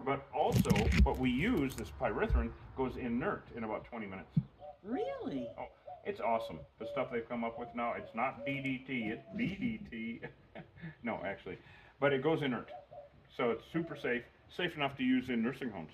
But also, what we use, this pyrethrin, goes inert in about 20 minutes. Really? Oh, it's awesome. The stuff they've come up with now, it's not DDT, it's BDT. No, actually. But it goes inert. So it's super safe, safe enough to use in nursing homes.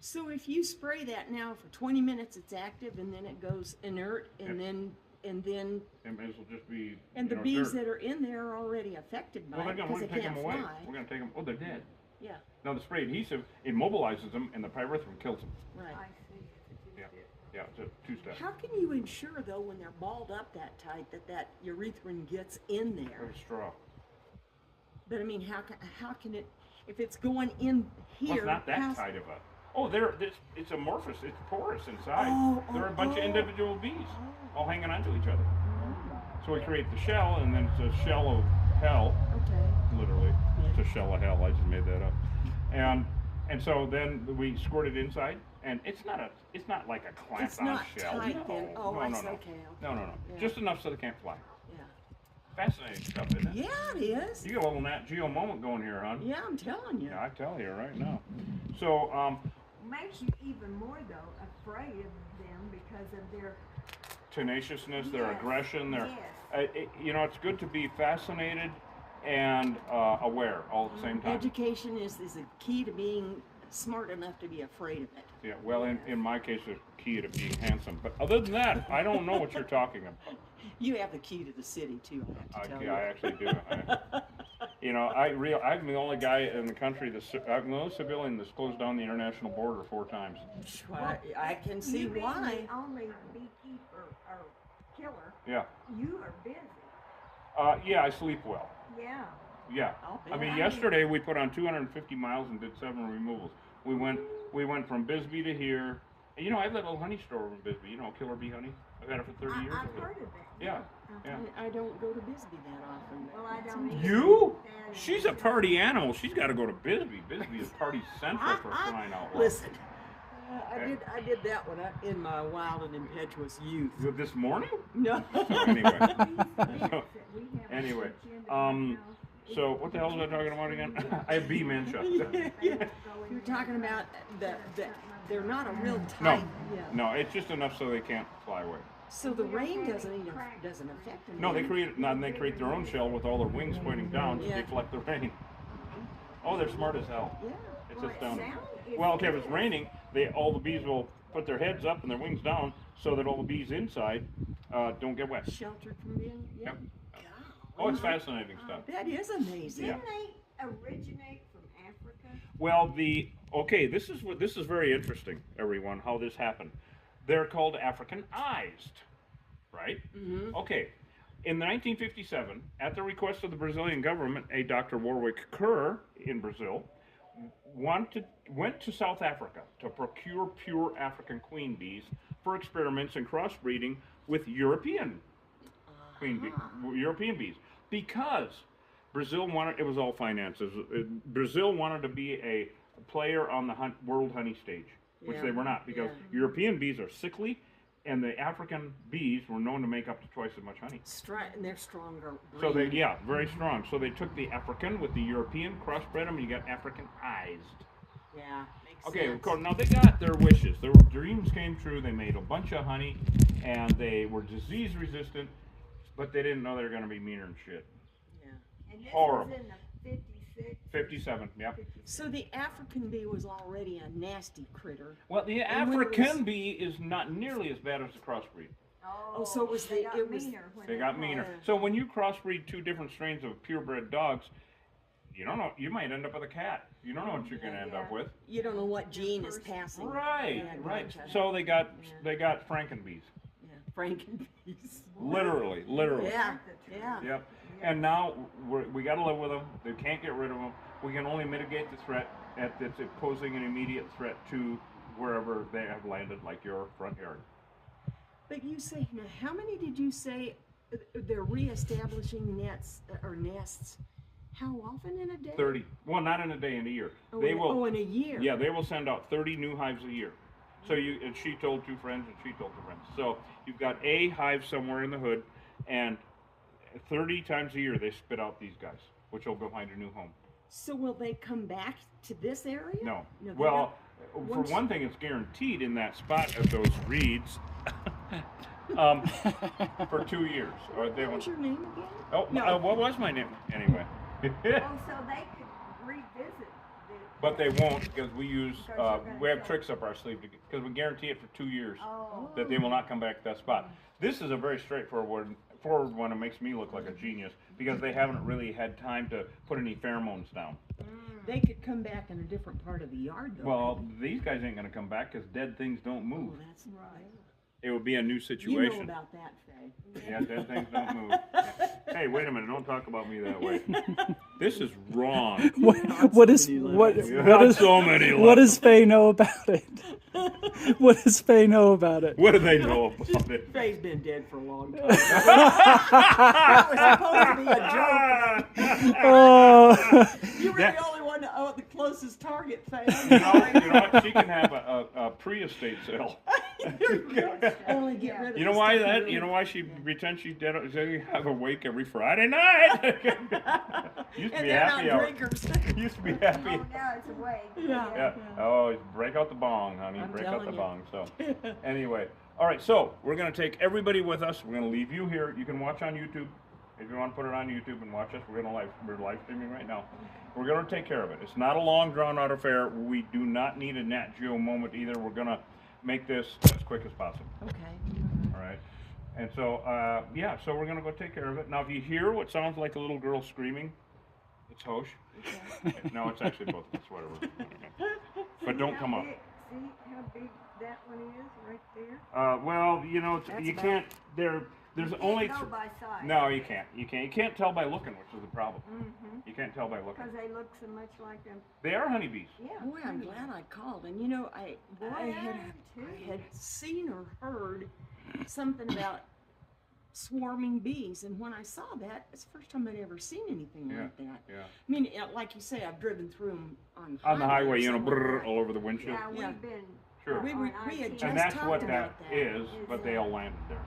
So if you spray that now for 20 minutes, it's active, and then it goes inert, and Yep. then It may as well just be, and the dirt. bees that are in there are already affected by Well, it we're because going they to take them can't away. fly. We're going to take them. Oh, they're dead. Yeah, Now the spray adhesive immobilizes them, and the pyrethrin kills them. right. I see. Yeah, yeah, it's a two-step. How can you ensure though when they're balled up that tight that urethrin gets in there? With a straw. But I mean, how can it if it's going in Well, here? it's not that how's- tight of a. Oh, it's amorphous. It's porous inside. Oh, There are a bunch of oh. individual bees all hanging onto each other. So we create the shell, and then it's a shell of hell, Okay. literally. Yeah. It's a shell of hell. I just made that up. And so then we squirt it inside, and it's not like a clamped It's on not shell. tight no, then. Oh, no, I no, see. no. Okay. No. Yeah. Just enough so they can't fly. Yeah. Fascinating stuff, isn't it? Yeah, it is. You got a little Nat Geo moment going here, hon. Yeah, I'm telling you. Yeah, I tell you right now. So, Makes you even more though afraid of them because of their tenaciousness, their Yes, aggression, their, yes. it's good to be fascinated and aware all at the same time. Education is a key to being smart enough to be afraid of it. Yeah, well, in my case, it's key to being handsome. But other than that, I don't know what you're talking about. You have the key to the city too. I have to tell you. I actually do. I'm the only guy in the country I'm the only civilian that's closed down the international border 4 times. I can see you being why. the only beekeeper or killer, Yeah. you are busy. Yeah, I sleep well. Yeah. Yeah. I'll I bet. mean, yesterday we put on 250 miles and did 7 removals. We went from Bisbee to here. And, I have that little honey store over in Bisbee. Killer Bee Honey. I've had it for 30 years. I've heard of that. Yeah. Yeah. I don't go to Bisbee that often. but Well, I that's don't okay. either. You? And- She's a party animal. She's got to go to Bisbee. Bisbee is party central for crying out loud. Listen, I did that one in my wild and impetuous youth. This morning? No. Anyway. So, we have a Anyway, kitchen in our house. So what the hell was I talking about again? I have bee dementia. Yeah. You're talking about they're not a real No, tight. Yeah. no, it's just enough so they can't fly away. So the rain doesn't affect them. No, they create their own shell with all their wings pointing down to Yeah. deflect the rain. Oh, they're smart as hell. Yeah. It's Well, it astounding. sounds- Well, okay, if it's raining, all the bees will put their heads up and their wings down so that all the bees inside don't get wet. Sheltered from being. Yeah. Yep. God, Oh, it's fascinating stuff. that is amazing. Yeah. Didn't they originate from Africa? Well, this is very interesting, everyone, how this happened. They're called Africanized, right? Mm-hmm. Okay. In 1957, at the request of the Brazilian government, a Dr. Warwick Kerr in Brazil went to South Africa to procure pure African queen bees for experiments in crossbreeding with European European bees, because Brazil wanted, it was all finances. Brazil wanted to be a player on the world honey stage, which Yeah. they were not, because Yeah. European bees are sickly, and the African bees were known to make up to twice as much honey. And they're stronger. So breed. very strong. So they took the African with the European, crossbred them, and you got Africanized. Yeah. Makes Okay, sense. of course, now they got their wishes. Their dreams came true. They made a bunch of honey, and they were disease resistant, but they didn't know they were going to be meaner than shit. Yeah. And this Horrible. was in the 56. 57, yep. So the African bee was already a nasty critter. Well, the And when it African was- bee is not nearly as bad as the crossbreed. Oh, so it was they the- got it was- meaner when They got meaner. Yeah. So when you crossbreed 2 different strains of purebred dogs, you don't know, you might end up with a cat. You don't know what you're going to end up Yeah. with. You don't know what gene is passing. Right, Yeah, right. gotcha. So they got Yeah. Frankenbees. Yeah. Frankenbees. Literally. Yeah. Yeah. Yep. And now we got to live with them. They can't get rid of them. We can only mitigate the threat at it's posing an immediate threat to wherever they have landed, like your front yard. But you say now, how many did you say they're reestablishing nets or nests? How often in a day? 30. Well, not in a day, in a year. Oh, They will. in a year. Yeah, they will send out 30 new hives a year. So and she told 2 friends, and she told 2 friends. So you've got a hive somewhere in the hood, and 30 times a year they spit out these guys, which will go find a new home. So will they come back to this area? No. they Well, don't. for Once- one thing, it's guaranteed in that spot of those reeds for 2 years. Or they What will. was your name again? Oh, No. what was my name anyway? Oh, so they could revisit the. But they won't because we use Because you're gonna we have kill tricks up our sleeve because we guarantee it for 2 years Oh. that they will not come back to that spot. This is a very straightforward one. It makes me look like a genius because they haven't really had time to put any pheromones down. They could come back in a different part of the yard, though. Well, these guys ain't gonna come back because dead things don't move. oh, that's right. It would be a new You know situation. about that, Faye. Yeah, dead things don't move. Hey, wait a minute! Don't talk about me that way. This is wrong. What is many what limits. what is so many? what does Faye know about it? What does Faye know about it? What do they know about it? Faye's been dead for a long time. That was supposed to be a joke. Oh, You were That- the only one the closest target, Faye. You know what? She can have a pre-estate sale. Only get rid of You know the why stuff that? really- You know why she pretends she's dead? She have a wake every Friday night. Used to And be they're happy not hour. drinkers. Used to be happy. Oh, now it's away. Yeah. Yeah. Oh, break out the bong, honey. I'm Break out the telling bong. So, anyway, all right. So we're gonna take everybody with us. We're gonna leave you here. You can watch on YouTube. If you want to put it on YouTube and watch us, we're live streaming right now. We're gonna take care of it. It's not a long, drawn-out affair. We do not need a Nat Geo moment either. We're gonna make this as quick as possible. Okay. All right. And so, yeah. So we're gonna go take care of it. Now, if you hear what sounds like a little girl screaming, it's Hosh. No, it's actually both of us. Whatever. But don't come up. See how big that one is right there? Well, you know, That's you about- can't. There's You only. can't go by size. No, you can't. You can't. You can't tell by looking, which is the problem. Mm-hmm. You can't tell by looking. Because they look so much like them. They are honeybees. Yeah. Boy, I'm glad I called. And you know, I am too. had seen or heard something about swarming bees, and when I saw that, it's the first time I'd ever seen anything Yeah. like that. Yeah. I mean, like you say, I've driven through them On the highway, or you know, something like brrr, that. all over the windshield. Yeah, Yeah. we've been. Sure. We on had I-10. just And that's talked what about that that. is, but they all landed there.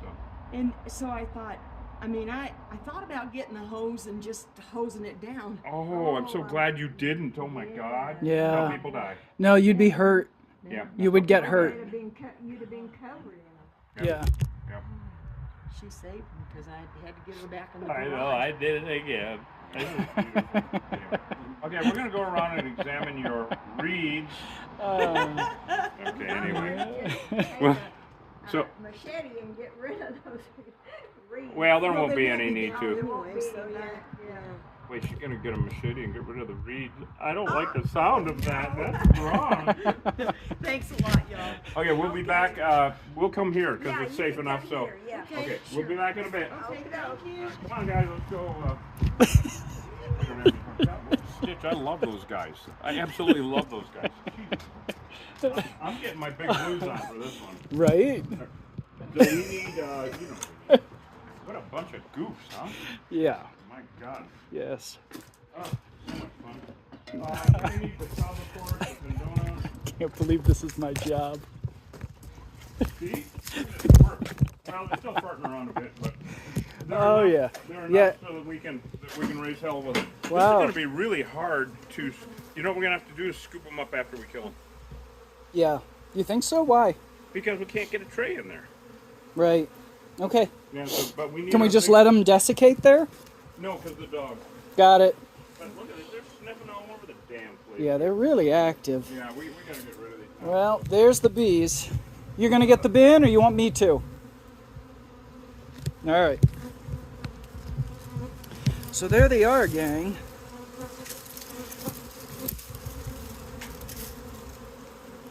So. And so I thought, I mean, I thought about getting the hose and just hosing it down. Oh, I'm so glad you didn't. Oh my God. Yeah. How people die. no, you'd be hurt. Yeah. You would get You'd hurt. have been covered in them. Yeah. Yeah. She saved me because I had to get her back in the I garage. know. I did it again. Anyway. Okay, we're gonna go around and examine your reeds. Okay. Anyway. Take Well, a so- machete and get rid of those reeds. Well, there Well, won't they be won't any be need down to. There won't anyway, be so any, yeah. Wait, she's gonna get a machete and get rid of the reeds. I don't like the sound of that. That's wrong. Thanks a lot, y'all. Okay, we'll be back. We'll come here because Yeah, it's you safe can enough. come So, here, yeah. okay, we'll be back in a bit. Okay, thank you. Come on, guys, let's go. Stitch, I love those guys. I absolutely love those guys. Jeez. I'm getting my big blues on for this one. Right? So we need, what a bunch of goofs, huh? Yeah. My God. Yes. Oh, so much fun. We need the salvatore, the donuts. Can't believe this is my job. See? It works. Well, they're still farting around a bit, but. they're Oh, enough- yeah. They're enough Yeah. so that we can raise hell with them. Wow. This is going to be really hard to. You know what we're going to have to do is scoop them up after we kill them. Yeah. You think so? Why? Because we can't get a tray in there. Right. Okay. Yeah, so, but we need Can we a just big- let them desiccate there? No, because the dog. Got it. But look at it, they're sniffing all over the damn place. Yeah, they're really active. Yeah, we got to get rid of these. Well, there's the bees. You're going to get the bin or you want me to? All right. So there they are, gang.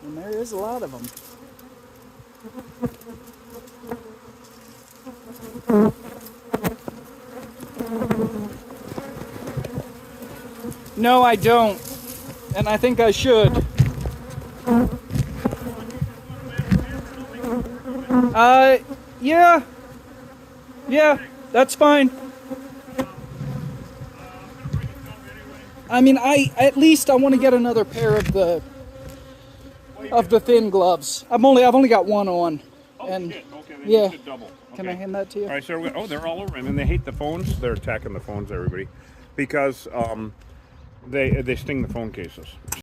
And there is a lot of them. No, I don't. And I think I should. Yeah. Yeah, that's fine. I mean, at least I want to get another pair of the thin gloves. I've only got one on. Oh, And shit. Okay, then yeah. you should double. Can I Okay. hand that to you? All right, so they're all over him, and they hate the phones. They're attacking the phones, everybody, because They sting the phone cases.